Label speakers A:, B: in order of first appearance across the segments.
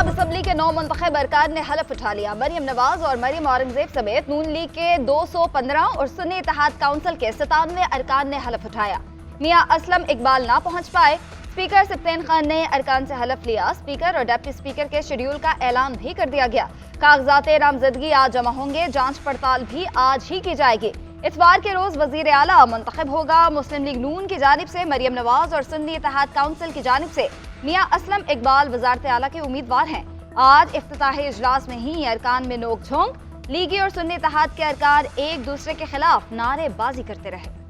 A: Punjab assembly के 9 मुंतखब अरकान ने हलफ उठा लिया। मरियम नवाज और मरियम औरंगजेब समेत नून लीग के 215 और सुन्नी इत्तेहाद काउंसिल के 97 अरकान ने हलफ उठाया। मियां असलम इकबाल ना पहुंच पाए। स्पीकर सिप्तेन खान ने अरकान से हलफ लिया। स्पीकर और डिप्टी स्पीकर के शेड्यूल का ऐलान भी कर दिया गया। कागजात नामजदगी आज जमा होंगे। जांच पड़ताल भी आज ही की जाएगी। इतवार के रोज वजीर आला मुंतखब होगा। मुस्लिम लीग नून की जानिब से मरियम नवाज और सुन्नी इत्तेहाद काउंसिल की जानिब से मियां असलम इकबाल वजारत आला के उम्मीदवार हैं। आज इफ्तिताही इजलास में ही अरकान में नोक झोंक। लीगी और सुन्नी इत्तेहाद के अरकान एक दूसरे के खिलाफ नारेबाजी करते रहे।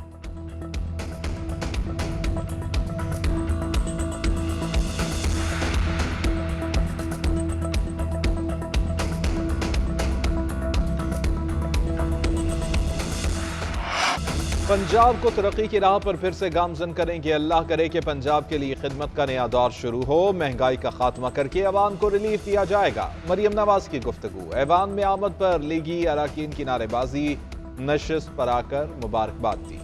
B: पंजाब को तरक्की की राह पर फिर से गामजन करेंगे। अल्लाह करे कि पंजाब के लिए खिदमत का नया दौर शुरू हो। महंगाई का खात्मा करके अवाम को रिलीफ दिया जाएगा। मरियम नवाज की गुफ्तगू। ऐवान में आमद पर लीगी अराकीन की नारेबाजी। नशिस्त पर आकर मुबारकबाद दी।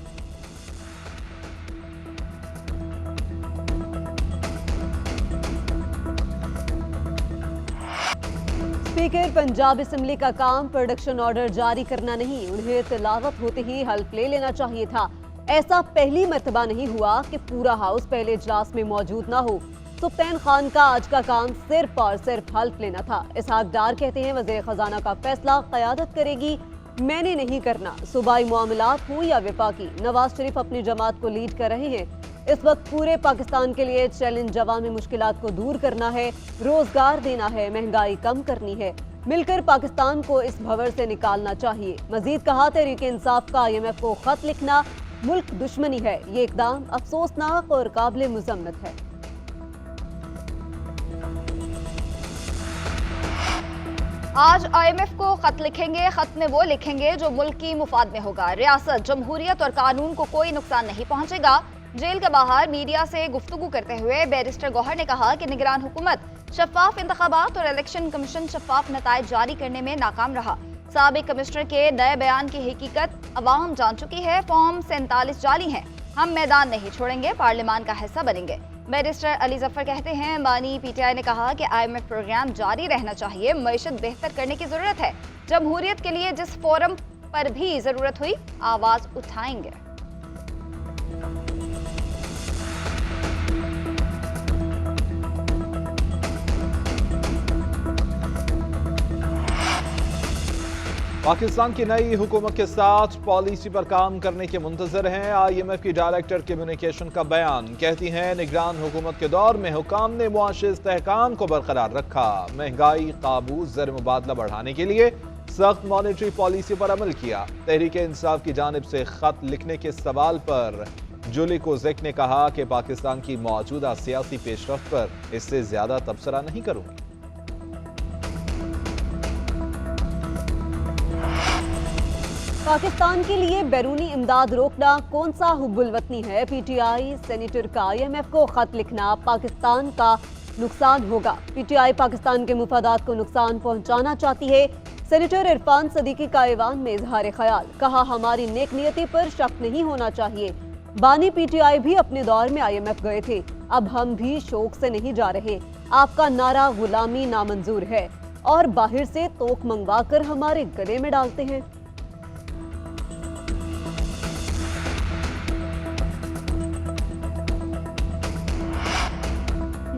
C: स्पीकर पंजाब असम्बली का काम प्रोडक्शन ऑर्डर जारी करना नहीं, उन्हें तिलावत होते ही हल्फ ले लेना चाहिए था। ऐसा पहली मर्तबा नहीं हुआ कि पूरा हाउस पहले इजलास में मौजूद ना हो। सिप्तेन खान का आज का काम सिर्फ और सिर्फ हल्फ लेना था। इसहाक डार कहते हैं वज़ीर खजाना का फैसला क़यादत करेगी, मैंने नहीं करना। सूबाई मामलात हो या विफाकी, नवाज शरीफ अपनी जमात को लीड कर रहे हैं। इस वक्त पूरे पाकिस्तान के लिए चैलेंज अवामी मुश्किलात को दूर करना है, रोजगार देना है, महंगाई कम करनी है। मिलकर पाकिस्तान को इस भंवर से निकालना चाहिए। मजीद कहा, तहरीक इंसाफ का IMF को खत लिखना मुल्क दुश्मनी है। ये इकदाम अफसोसनाक और काबिल मुज़म्मत है।
A: आज IMF को खत लिखेंगे। खत में वो लिखेंगे जो मुल्क की मुफाद में होगा। रियासत, जमहूरियत और कानून को कोई नुकसान नहीं पहुंचेगा। जेल के बाहर मीडिया से गुफ्तगू करते हुए बैरिस्टर गौहर ने कहा कि निगरान हुकूमत शफाफ इंतखाबात और इलेक्शन कमीशन शफाफ नताइज जारी करने में नाकाम रहा। साबिक कमिश्नर के नए बयान की हकीकत अवाम जान चुकी है। फॉर्म 47 जाली हैं। हम मैदान नहीं छोड़ेंगे, पार्लियामान का हिस्सा बनेंगे। बैरिस्टर अली जफर कहते हैं बानी PTI ने कहा कि IMF प्रोग्राम जारी रहना चाहिए। मईशत बेहतर करने की जरूरत है। जमहूरियत के लिए जिस फोरम पर भी जरूरत हुई आवाज उठाएंगे।
B: पाकिस्तान की नई हुकूमत के साथ पॉलिसी पर काम करने के मुंतजर हैं। IMF की डायरेक्टर कम्युनिकेशन का बयान। कहती हैं निगरान हुकूमत के दौर में हुकाम ने मुआशी इस्तेहकाम को बरकरार रखा। महंगाई काबू, ज़र मुबादला बढ़ाने के लिए सख्त मॉनेटरी पॉलिसी पर अमल किया। तहरीक इंसाफ की जानिब से खत लिखने के सवाल पर जुली कोज़ेक ने कहा कि पाकिस्तान की मौजूदा सियासी पेशरफ्त पर इससे ज्यादा तबसरा नहीं करूंगी।
C: पाकिस्तान के लिए बैरूनी इमदाद रोकना कौन सा हुब्बुल वतनी है। PTI सेनेटर का IMF को खत लिखना पाकिस्तान का नुकसान होगा। PTI पाकिस्तान के मुफादात को नुकसान पहुंचाना चाहती है। सेनेटर इरफान सदीकी का ऐवान में इजहार ख्याल। कहा, हमारी नेक नियति पर शक नहीं होना चाहिए। बानी PTI भी अपने दौर में IMF गए थे, अब हम भी शौक से नहीं जा रहे। आपका नारा गुलामी नामंजूर है और बाहर से तोक मंगवा कर हमारे गले में डालते हैं।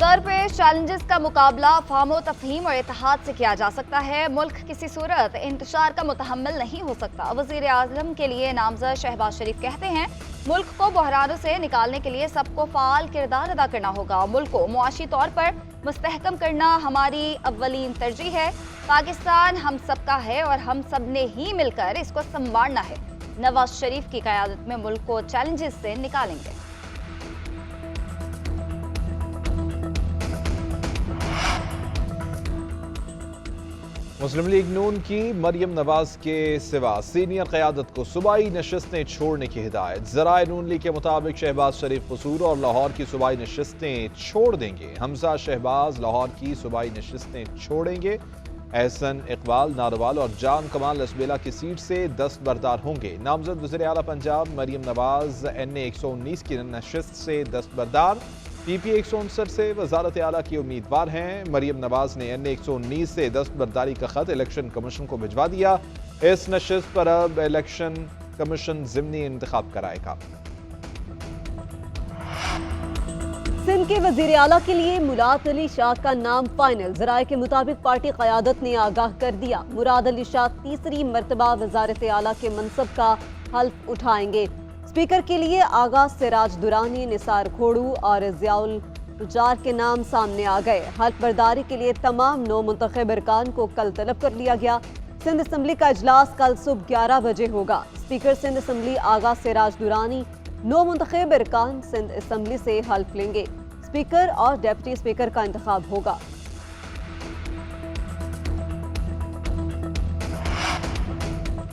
A: दरपेश चैलेंजेस का मुकाबला फाहमो तफहीम और इत्तेहाद से किया जा सकता है। मुल्क किसी सूरत इंतशार का मुतहम्मिल नहीं हो सकता। वज़ीर आज़म के लिए नामज़द शहबाज शरीफ कहते हैं मुल्क को बहरानों से निकालने के लिए सबको फ़ाल किरदार अदा करना होगा। मुल्क को मुआशी तौर पर मुस्तहकम करना हमारी अव्वलीन तरजीह है। पाकिस्तान हम सबका है और हम सब ने ही मिलकर इसको संवारना है। नवाज शरीफ की क़यादत में मुल्क को चैलेंजेस से निकालेंगे।
B: मुस्लिम लीग नून की मरियम नवाज के सिवा सीनियर क़यादत को सूबाई नशिस्तें छोड़ने की हिदायत। ज़राए नून लीग के मुताबिक शहबाज शरीफ कसूर और लाहौर की सूबाई नशिस्तें छोड़ देंगे। हमजा शहबाज लाहौर की सूबाई नशिस्तें छोड़ेंगे। एहसन इकबाल नारोवाल और जान कमाल लसबेला की सीट से दस्तबरदार होंगे। नामजद वज़ीर आला पंजाब मरियम नवाज NA 119 की नशिस्त से दस्तबरदार। पीपी 169 से वजारत आला की उम्मीदवार हैं। मरियम नवाज ने NA 119 से दस्तबरदारी का खत इलेक्शन कमीशन को भिजवा दिया। इस नशिस्त पर अब इलेक्शन कमीशन ज़िमनी इंतखाब कराएगा।
C: सिंध के वजीर आला के लिए मुराद अली शाह का नाम फाइनल। जराये के मुताबिक पार्टी क़यादत ने आगाह कर दिया, मुराद अली शाह तीसरी मरतबा वजारत आला के मनसब का हल्फ उठाएंगे। स्पीकर के लिए आगा सिराज दुरानी, निसार खोड़ू और ज़ियाउल जार के नाम सामने आ गए। हल्फ बर्दारी के लिए तमाम 9 मुंतखब अरकान को कल तलब कर लिया गया। सिंध असम्बली का इजलास कल सुबह 11 बजे होगा। स्पीकर सिंध असम्बली आगा सिराज दुरानी 9 मुंतखब अरकान सिंध असम्बली से हल्फ लेंगे। स्पीकर और डेप्यूटी स्पीकर का इंतखाब होगा।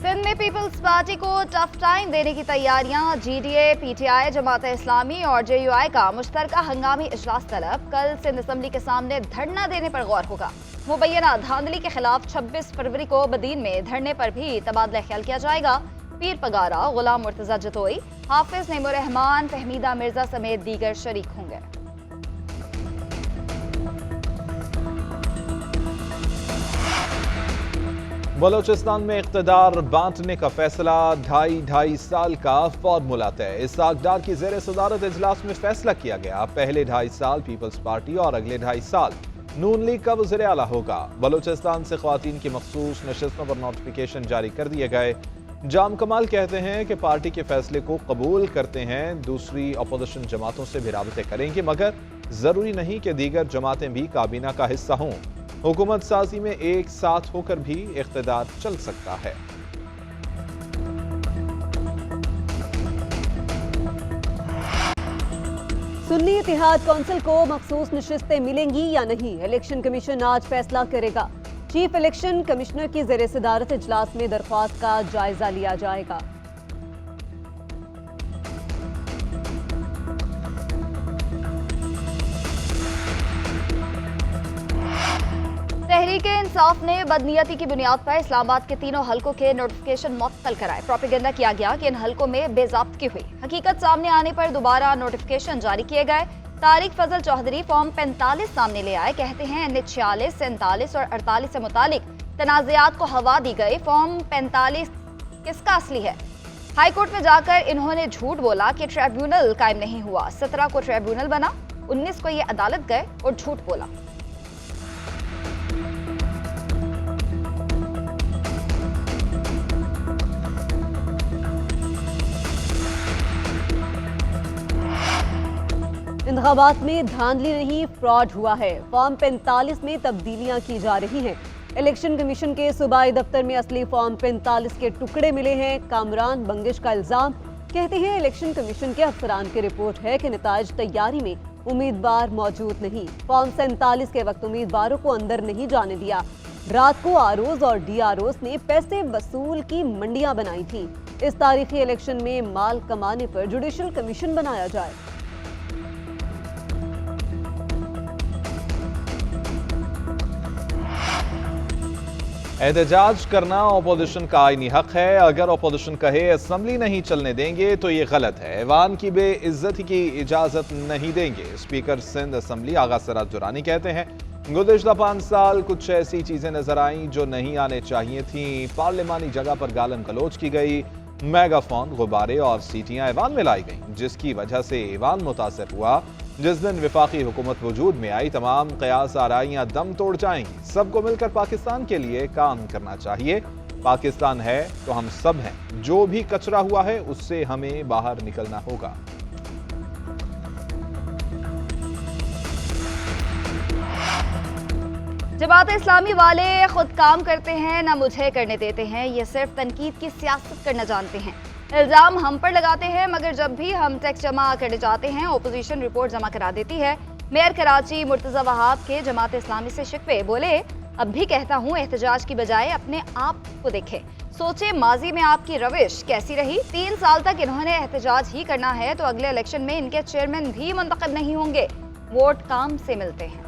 A: सिंध में पीपल्स पार्टी को टफ टाइम देने की तैयारियां। GDA, PTI, जमात इस्लामी और JUI का मुश्तरका हंगामी इजलास तलब कल सिंध असम्बली के सामने धरना देने पर गौर होगा। मुबैना धांधली के खिलाफ 26 फरवरी को बदीन में धरने पर भी तबादला ख्याल किया जाएगा। पीर पगारा, गुलाम मुर्तजा जतोई, हाफिज नेमुर रहमान, फहमीदा मिर्जा समेत दीगर शरीक होंगे।
B: बलोचिस्तान में इख्तिदार बांटने का फैसला 2.5 साल का फॉर्मूला तय। इसाक डार की जेर सदारत इजलास में फैसला किया गया। पहले 2.5 साल पीपल्स पार्टी और अगले 2.5 साल नून लीग का वज़ीर आला होगा। बलोचिस्तान से ख्वातीन की मखसूस नशिस्तों पर नोटिफिकेशन जारी कर दिए गए। जाम कमाल कहते हैं कि पार्टी के फैसले को कबूल करते हैं। दूसरी अपोजिशन जमातों से भी राबते करेंगे, मगर जरूरी नहीं कि दीगर जमातें भी काबीना का हिस्सा हों। हुकूमत साजी में एक साथ होकर भी इख्तिदार चल सकता है।
C: सुन्नी इत्तेहाद कौंसिल को मखसूस नशिस्तें मिलेंगी या नहीं, इलेक्शन कमीशन आज फैसला करेगा। चीफ इलेक्शन कमिश्नर की ज़ेर सदारत इजलास में दरख्वास्त का जायजा लिया जाएगा।
A: तहरीके इंसाफ ने बदनीयती की बुनियाद पर इस्लामाबाद के तीनों हलकों के नोटिफिकेशन मुअत्तल कराए। प्रोपेगेंडा किया गया कि इन हलकों में बेज़ाब्तगी हुई। हकीकत सामने आने पर दोबारा नोटिफिकेशन जारी किए गए। तारिक फजल चौधरी फॉर्म 45 सामने ले आए। कहते हैं NA 46, 47 और 48 से मुतालिक तनाज़ात को हवा दी गई। फॉर्म 45 किसका असली है? हाईकोर्ट में जाकर इन्होंने झूठ बोला कि ट्रिब्यूनल कायम नहीं हुआ। 17 को ट्रिब्यूनल बना, 19 को ये अदालत गए और झूठ बोला।
C: इंतखाबात में धांधली नहीं, फ्रॉड हुआ है। फॉर्म 45 में तब्दीलियां की जा रही हैं। इलेक्शन कमीशन के सूबाई दफ्तर में असली फॉर्म 45 के टुकड़े मिले हैं। कामरान बंगिश का इल्जाम। कहते हैं इलेक्शन कमीशन के अफसरान की रिपोर्ट है कि नताइज तैयारी में उम्मीदवार मौजूद नहीं। फॉर्म 47 के वक्त उम्मीदवारों को अंदर नहीं जाने दिया। रात को आरओज और DROs ने पैसे वसूल की मंडियां बनाई थी। इस तारीखी इलेक्शन में माल कमाने पर जुडिशल कमीशन बनाया जाए।
B: एहतजाज करना अपोजिशन का आईनी हक है। अगर अपोजिशन कहे असम्बली नहीं चलने देंगे तो ये गलत है। ऐवान की बेइज्जती की इजाजत नहीं देंगे। स्पीकर सिंध असम्बली आगा सिराज दुरानी कहते हैं गुज़िश्ता 5 साल कुछ ऐसी चीजें नजर आईं जो नहीं आने चाहिए थी। पार्लिमानी जगह पर गालन गलोच की गई। मेगाफोन, गुब्बारे और सीटियां ऐवान में लाई गईं, जिसकी वजह से ऐवान मुतासर हुआ। जिस दिन विफाकी हुकूमत वजूद में आई तमाम कयास आराइयां दम तोड़ जाएंगी। सबको मिलकर पाकिस्तान के लिए काम करना चाहिए। पाकिस्तान है तो हम सब हैं। जो भी कचरा हुआ है उससे हमें बाहर निकलना होगा।
A: जमात इस्लामी वाले खुद काम करते हैं, ना मुझे करने देते हैं। ये सिर्फ तनकीद की सियासत करना जानते हैं। इल्ज़ाम हम पर लगाते हैं, मगर जब भी हम टैक्स जमा करने जाते हैं ओपोजिशन रिपोर्ट जमा करा देती है। मेयर कराची मुर्तज़ा वहाब के जमात इस्लामी से शिकवे। बोले अब भी कहता हूँ एहतजाज की बजाय अपने आप को देखें, सोचे माजी में आपकी रविश कैसी रही। 3 साल तक इन्होंने एहतजाज ही करना है तो अगले इलेक्शन में इनके चेयरमैन भी मुंतखब नहीं होंगे। वोट काम से मिलते हैं।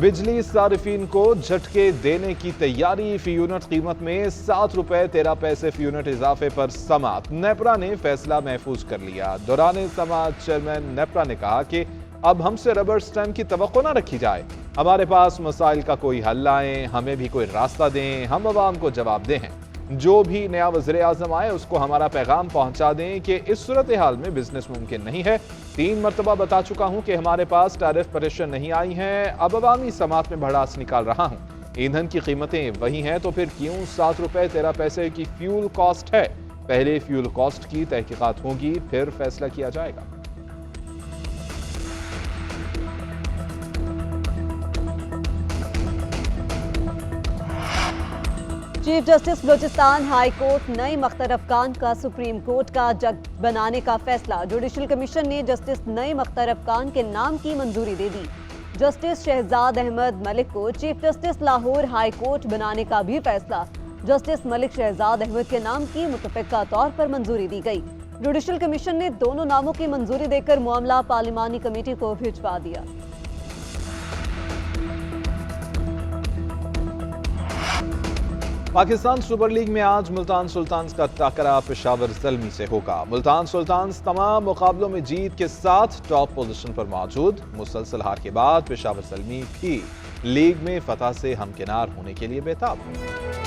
B: बिजली सारिफीन को झटके देने की तैयारी। फी यूनिट कीमत में 7 रुपए 13 पैसे फी यूनिट इजाफे पर समाअत। नेपरा ने फैसला महफूज कर लिया। दौरान समाअत चेयरमैन नेपरा ने कहा कि अब हमसे रबर स्टैम्प की तवक्को न रखी जाए। हमारे पास मसाइल का कोई हल लाएं, हमें भी कोई रास्ता दें, हम अवाम को जवाबदेह हैं। जो भी नया वज़ीर आज़म आए उसको हमारा पैगाम पहुंचा दें कि इस सूरत हाल में बिजनेस मुमकिन नहीं है। 3 मरतबा बता चुका हूं कि हमारे पास टैरिफ परेशान नहीं आई हैं। अब अवामी समात में भड़ास निकाल रहा हूं। ईंधन की कीमतें वही हैं तो फिर क्यों 7 रुपए 13 पैसे की फ्यूल कॉस्ट है। पहले फ्यूल कॉस्ट की तहकीकात होगी, फिर फैसला किया जाएगा।
C: Chief justice Balochistan high court Naeem Akhtar Afghan का सुप्रीम कोर्ट का जज बनाने का फैसला। जुडिशल कमीशन ने जस्टिस नईम अख्तर अफगान के नाम की मंजूरी दे दी। जस्टिस शहजाद अहमद मलिक को chief justice Lahore high court बनाने का भी फैसला। जस्टिस मलिक शहजाद अहमद के नाम की मुतफ़िका तौर पर मंजूरी दी गई। जुडिशल कमीशन ने दोनों नामों की मंजूरी देकर मामला पार्लिमानी कमेटी को भिजवा दिया।
B: पाकिस्तान सुपर लीग में आज मुल्तान सुल्तान्स का टकरा पेशावर ज़ल्मी से होगा। मुल्तान सुल्तान्स तमाम मुकाबलों में जीत के साथ टॉप पोजीशन पर मौजूद। मुसलसल हार के बाद पेशावर ज़ल्मी भी लीग में फतह से हमकिनार होने के लिए बेताब है।